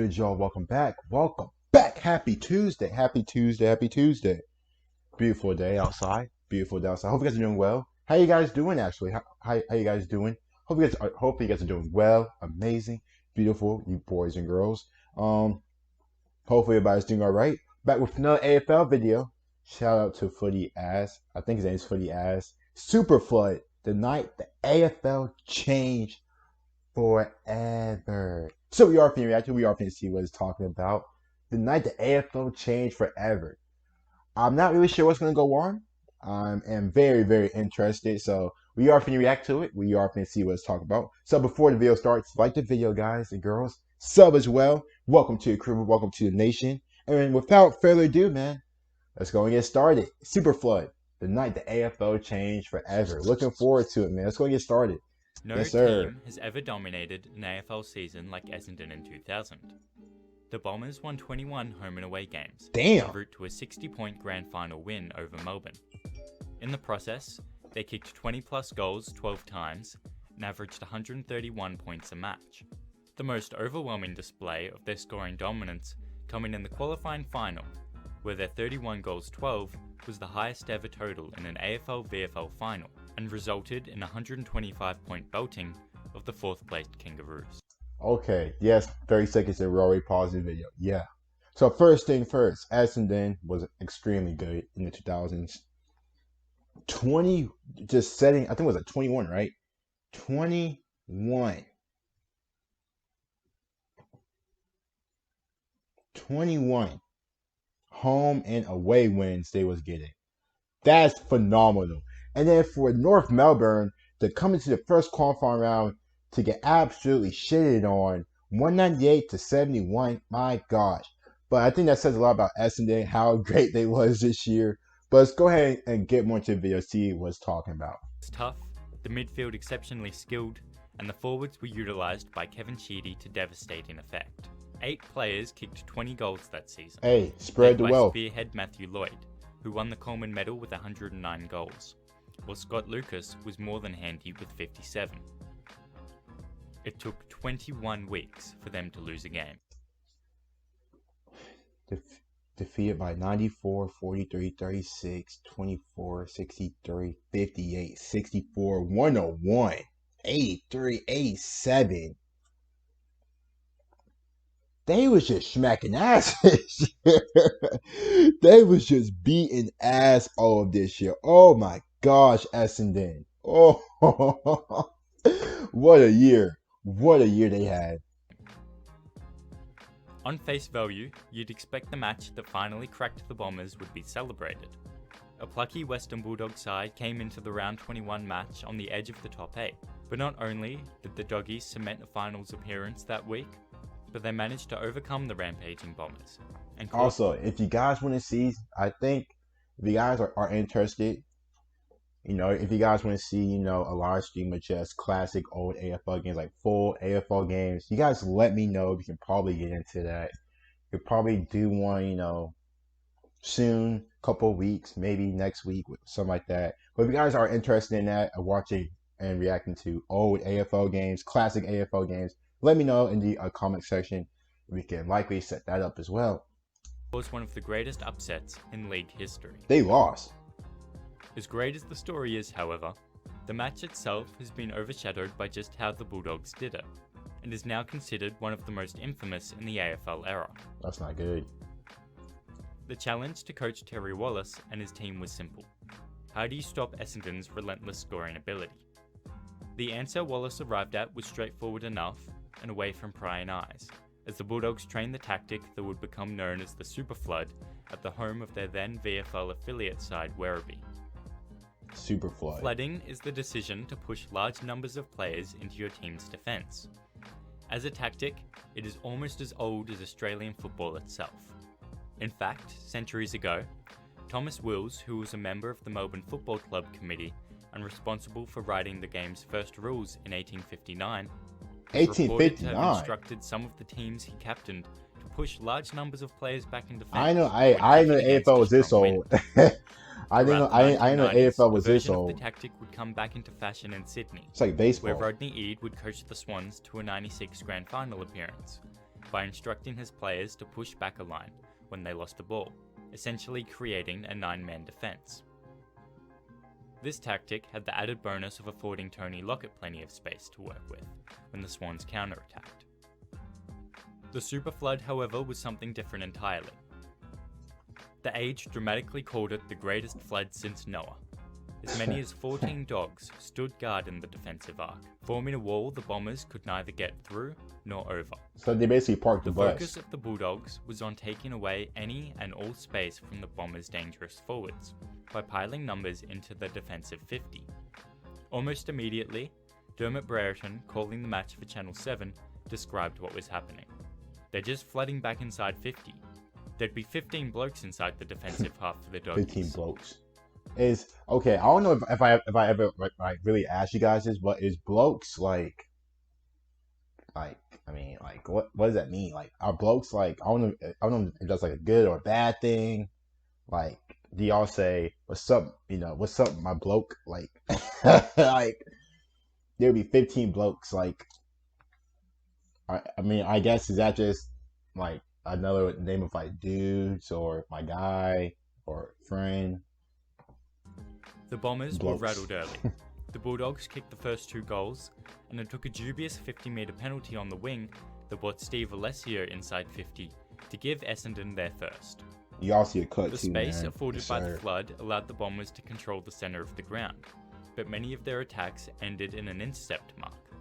good, y'all? Welcome back. Welcome back. Happy Tuesday. Happy Tuesday. Happy Tuesday. Beautiful day outside. Beautiful day outside. Hope you guys are doing well. How you guys doing, actually? How you guys doing? Hopefully you guys are doing well. Amazing. Beautiful, you boys and girls. Hopefully everybody's doing all right. Back with another AFL video. Shout out to Footy Ass. I think his name is Footy Ass. Super Flood. The night the AFL changed forever. So we are finna react to. We are finna see what it's talking about. The night the AFL changed forever. I'm not really sure what's gonna go on. I am very, very interested. So we are finna react to it. We are finna see what it's talking about. So before the video starts, like the video, guys and girls. Sub as well. Welcome to the crew. Welcome to the nation. And without further ado, man, let's go and get started. Super Flood. The night the AFL changed forever. Looking forward to it, man. Let's go and get started. No Yes, sir. team has ever dominated an AFL season like Essendon in 2000. The Bombers won 21 home and away games, Damn. en route to a 60-point grand final win over Melbourne. In the process, they kicked 20-plus goals 12 times and averaged 131 points a match. The most overwhelming display of their scoring dominance coming in the qualifying final, where their 31 goals 12 was the highest ever total in an AFL-VFL final, and resulted in a 125-point belting of the 4th-placed Kangaroos. Okay, yes, 30 seconds and we're already pausing the video. Yeah. So first thing first, Essendon was extremely good in the 2000s. 20, just setting, I think it was like 21, right? 21. 21 home and away wins they was getting. That's phenomenal. And then for North Melbourne to come into the first qualifying round to get absolutely shitted on, 198-71, my gosh. But I think that says a lot about Essendon, how great they was this year. But let's go ahead and get more into the video, see what it's talking about. It's tough, the midfield exceptionally skilled, and the forwards were utilised by Kevin Sheedy to devastating effect. 8 players kicked 20 goals that season. Hey, spread the led by wealth. Spearhead Matthew Lloyd, who won the Coleman Medal with 109 goals, while Scott Lucas was more than handy with 57. It took 21 weeks for them to lose a game. Defeated by 94, 43, 36, 24, 63, 58, 64, 101, 83, 87. They was just smacking asses. They was just beating ass all of this year. Oh my gosh, Essendon. Oh, what a year. What a year they had. On face value, you'd expect the match that finally cracked the Bombers would be celebrated. A plucky Western Bulldogs side came into the round 21 match on the edge of the top 8. But not only did the Doggies cement a finals appearance that week, but they managed to overcome the rampaging Bombers. And also, if you guys want to see, I think if you guys are interested, if you guys want to see, a live stream of just classic old AFL games, like full AFL games, you guys let me know. We can probably get into that. We'll probably do one, soon, couple weeks, maybe next week, something like that. But if you guys are interested in that, watching and reacting to old AFL games, classic AFL games, let me know in the comment section. We can likely set that up as well. It was one of the greatest upsets in league history. They lost. As great as the story is, however, the match itself has been overshadowed by just how the Bulldogs did it, and is now considered one of the most infamous in the AFL era. That's not good. The challenge to coach Terry Wallace and his team was simple. How do you stop Essendon's relentless scoring ability? The answer Wallace arrived at was straightforward enough and away from prying eyes, as the Bulldogs trained the tactic that would become known as the Super Flood at the home of their then VFL affiliate side Werribee. Super Flood. Flooding is the decision to push large numbers of players into your team's defence. As a tactic, it is almost as old as Australian football itself. In fact, centuries ago, Thomas Wills, who was a member of the Melbourne Football Club committee and responsible for writing the game's first rules in 1859, is reported to have instructed some of the teams he captained to push large numbers of players back in defence. I know AFL was this old. I know AFL was this old. The tactic would come back into fashion in Sydney. It's like baseball. Where Rodney Eade would coach the Swans to a '96 grand final appearance, by instructing his players to push back a line when they lost the ball, essentially creating a 9-man defense. This tactic had the added bonus of affording Tony Lockett plenty of space to work with when the Swans counterattacked. The Super Flood, however, was something different entirely. The Age dramatically called it the greatest flood since Noah. As many as 14 dogs stood guard in the defensive arc, forming a wall the Bombers could neither get through nor over. So they basically parked the bus. Focus of the Bulldogs was on taking away any and all space from the Bombers' dangerous forwards by piling numbers into the defensive 50. Almost immediately, Dermot Brereton, calling the match for Channel 7, described what was happening. They're just flooding back inside 50. There'd be 15 blokes inside the defensive half for the Doggies. 15 blokes. Is okay. I don't know if I ever like really asked you guys this, but is blokes like I mean like what does that mean? Like are blokes like I don't know if that's like a good or a bad thing. Like do y'all say what's up? What's up, my bloke? Like like there'd be 15 blokes. Like I mean I guess is that just like another name of like dudes or my guy or friend? The Bombers were rattled early. The Bulldogs kicked the first 2 goals, and it took a dubious 50-metre penalty on the wing that brought Steve Alessio inside 50 to give Essendon their first. You all see a cut The too, space man. afforded Yes, by sir. the flood allowed the Bombers to control the centre of the ground, but many of their attacks ended in an intercept mark.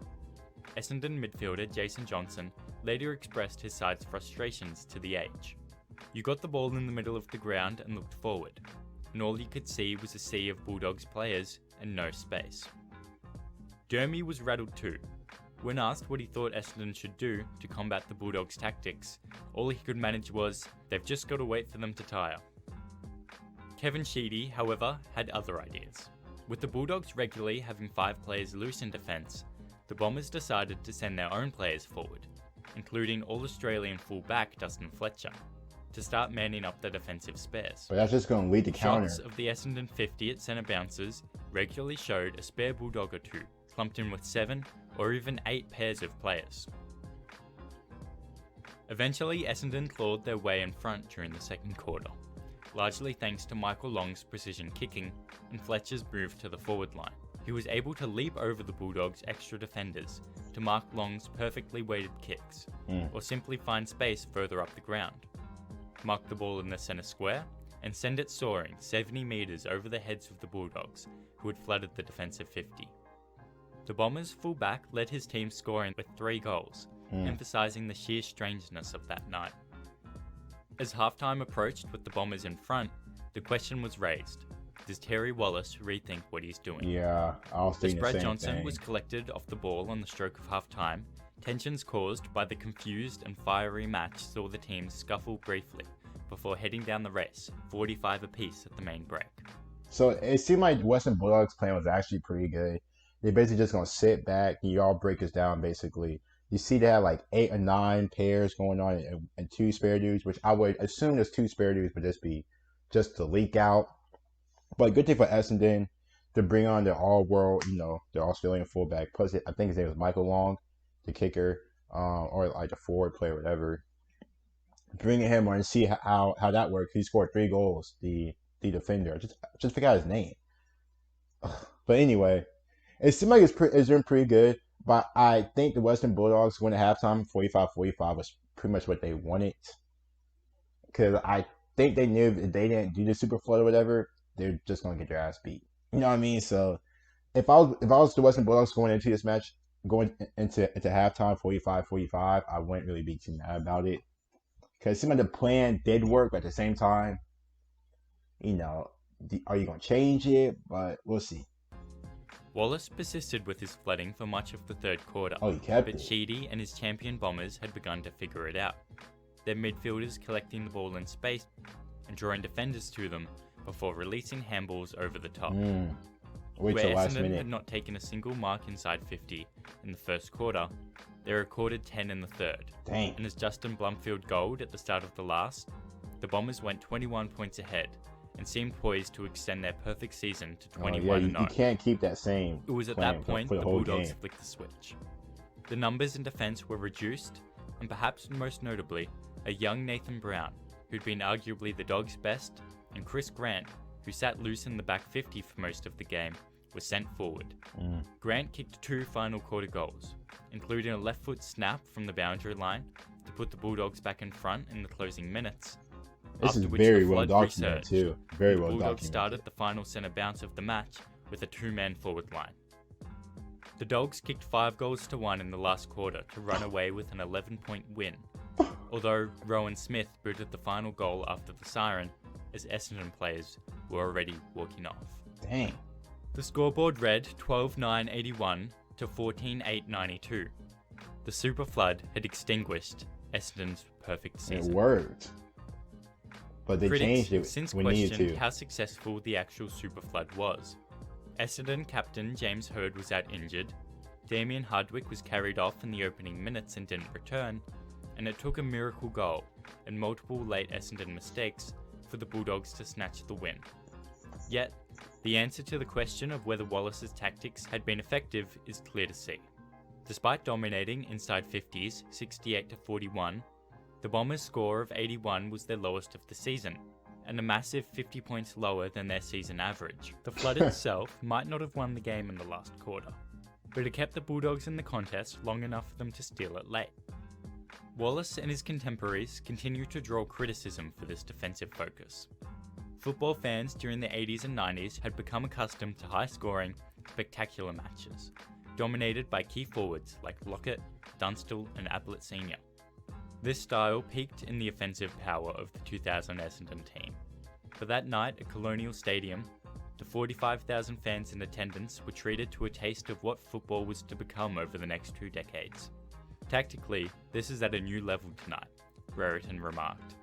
Essendon midfielder Jason Johnson later expressed his side's frustrations to The Age. You got the ball in the middle of the ground and looked forward, and all you could see was a sea of Bulldogs players and no space. Dermy was rattled too. When asked what he thought Essendon should do to combat the Bulldogs' tactics, all he could manage was, they've just got to wait for them to tire. Kevin Sheedy, however, had other ideas. With the Bulldogs regularly having 5 players loose in defence, the Bombers decided to send their own players forward, including All-Australian full-back Dustin Fletcher, to start manning up the defensive spares. But that's just going to lead to counter. Shots of the Essendon 50 at centre bouncers regularly showed a spare Bulldog or 2, clumped in with 7 or even 8 pairs of players. Eventually, Essendon clawed their way in front during the second quarter, largely thanks to Michael Long's precision kicking and Fletcher's move to the forward line. He was able to leap over the Bulldogs' extra defenders to mark Long's perfectly weighted kicks, or simply find space further up the ground, mark the ball in the centre square, and send it soaring 70 metres over the heads of the Bulldogs, who had flooded the defensive 50. The Bombers' fullback led his team scoring with 3 goals, emphasising the sheer strangeness of that night. As halftime approached with the Bombers in front, the question was raised: does Terry Wallace rethink what he's doing? Yeah, I was As thinking the Brad same Johnson thing. was collected off the ball on the stroke of halftime, tensions caused by the confused and fiery match saw the teams scuffle briefly before heading down the race, 45 apiece at the main break. So it seemed like Western Bulldogs' plan was actually pretty good. They're basically just going to sit back and y'all break us down, basically. You see they had like 8 or 9 pairs going on and 2 spare dudes, which I would assume those 2 spare dudes would just to leak out. But good thing for Essendon to bring on the all-world, the Australian fullback. Plus, I think his name was Michael Long, the kicker, or like the forward player, whatever. Bringing him on and see how that works. He scored 3 goals, the defender. Just forgot his name. But anyway, it seemed like it's doing pretty good. But I think the Western Bulldogs went at halftime 45-45 was pretty much what they wanted. Because I think they knew if they didn't do the super flood or whatever, they're just gonna get their ass beat. You know what I mean? So if I was the Western Bulldogs going into this match, going into halftime 45-45, I wouldn't really be too mad about it. Because it seemed like the plan did work, but at the same time, are you gonna change it? But we'll see. Wallace persisted with his flooding for much of the third quarter, Oh, he kept but it. Sheedy and his champion Bombers had begun to figure it out, their midfielders collecting the ball in space and drawing defenders to them before releasing handballs over the top. Wait Where till last Essendon minute. had not taken a single mark inside 50 in the first quarter, they recorded 10 in the third. Dang. And as Justin Blumfield goaled at the start of the last, the Bombers went 21 points ahead and seemed poised to extend their perfect season to 21-0. You can't keep that same. It was at plan that point for the the whole Bulldogs game. flicked the switch. The numbers in defence were reduced, and perhaps most notably, a young Nathan Brown, who'd been arguably the Dogs' best, and Chris Grant, who sat loose in the back 50 for most of the game, was sent forward. Grant kicked 2 final quarter goals, including a left foot snap from the boundary line to put the Bulldogs back in front in the closing minutes. This is very well documented too. Very well documented. The Bulldogs started the final centre bounce of the match with a 2-man forward line. The Dogs kicked 5 goals to 1 in the last quarter to run away with an 11-point win, although Rowan Smith booted the final goal after the siren as Essendon players were already walking off. Dang. The scoreboard read 12-9-81 to 14-8-92. The super flood had extinguished Essendon's perfect season. It worked. But they Critics changed it since when needed questioned to. how successful the actual super flood was. Essendon captain James Hird was out injured, Damien Hardwick was carried off in the opening minutes and didn't return, and it took a miracle goal and multiple late Essendon mistakes for the Bulldogs to snatch the win. Yet, the answer to the question of whether Wallace's tactics had been effective is clear to see. Despite dominating inside 50s 68-41, the Bombers' score of 81 was their lowest of the season, and a massive 50 points lower than their season average. The flood itself might not have won the game in the last quarter, but it kept the Bulldogs in the contest long enough for them to steal it late. Wallace and his contemporaries continue to draw criticism for this defensive focus. Football fans during the 80s and 90s had become accustomed to high-scoring, spectacular matches, dominated by key forwards like Lockett, Dunstall and Ablett Sr. This style peaked in the offensive power of the 2000 Essendon team. But that night at Colonial Stadium, the 45,000 fans in attendance were treated to a taste of what football was to become over the next 2 decades. Tactically, this is at a new level tonight, Brereton remarked.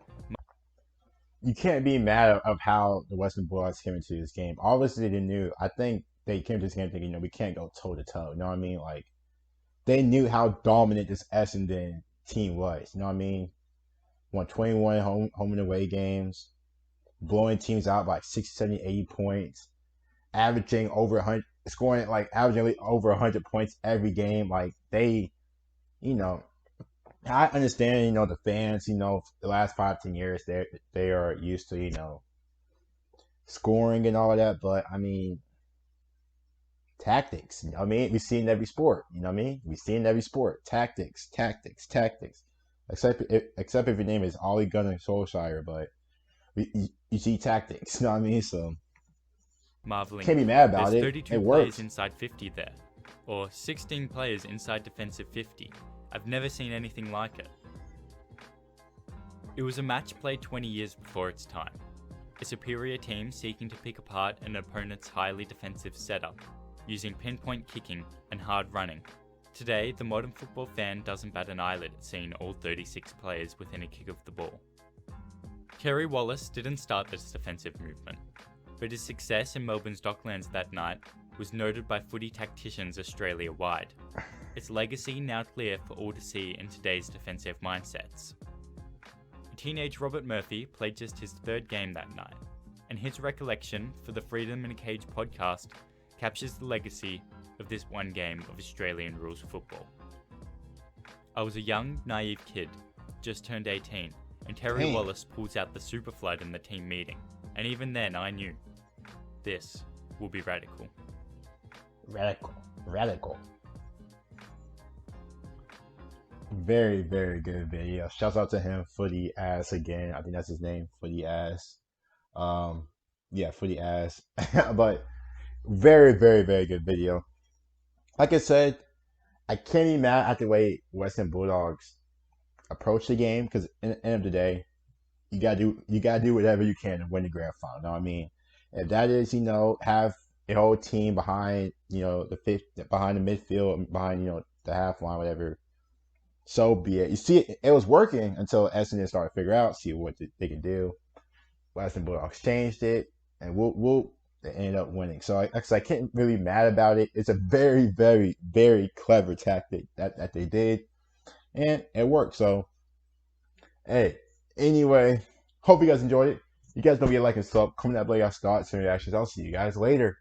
You can't be mad of how the Western Bulldogs came into this game. Obviously, they knew. I think they came to this game thinking, we can't go toe to toe. You know what I mean? Like, they knew how dominant this Essendon team was. You know what I mean? Won 21 home and away games, blowing teams out by 60, 70, 80 points, averaging over 100, scoring averaging over 100 points every game. Like, they, I understand, the fans, the last 5-10 years, they are used to, scoring and all of that. But, I mean, tactics, we see in every sport, we see in every sport, tactics, except if your name is Ole Gunnar Solskjaer, but you see tactics, so marveling. Can't be mad about There's it. 32 it players works. inside 50 there, or 16 players inside defensive 50. I've never seen anything like it. It was a match played 20 years before its time, a superior team seeking to pick apart an opponent's highly defensive setup, using pinpoint kicking and hard running. Today, the modern football fan doesn't bat an eyelid at seeing all 36 players within a kick of the ball. Kerry Wallace didn't start this defensive movement, but his success in Melbourne's Docklands that night was noted by footy tacticians Australia-wide. Its legacy now clear for all to see in today's defensive mindsets. Teenage Robert Murphy played just his 3rd game that night, and his recollection for the Freedom in a Cage podcast captures the legacy of this one game of Australian rules football. I was a young, naive kid, just turned 18, and Terry Wallace pulls out the super flood in the team meeting, and even then I knew, this will be radical. Radical. Very, very good video. Shouts out to him, Footy Ass again. I think that's his name, Footy Ass. Footy Ass. But very, very, very good video. Like I said, I can't be mad at the way Western Bulldogs approach the game, because at the end of the day, you gotta do whatever you can to win the grand final. You know what I mean? If that is, have a whole team behind, behind the midfield, behind, the half line, whatever, so be it. You see, it was working until Essendon started to figure out, see what they can do. Western Bulldogs changed it, and they ended up winning. So I can't really be mad about it. It's a very, very, very clever tactic that they did, and it worked. So, hey, anyway, hope you guys enjoyed it. You guys know me like and sub. Comment down below your thoughts and reactions. I'll see you guys later.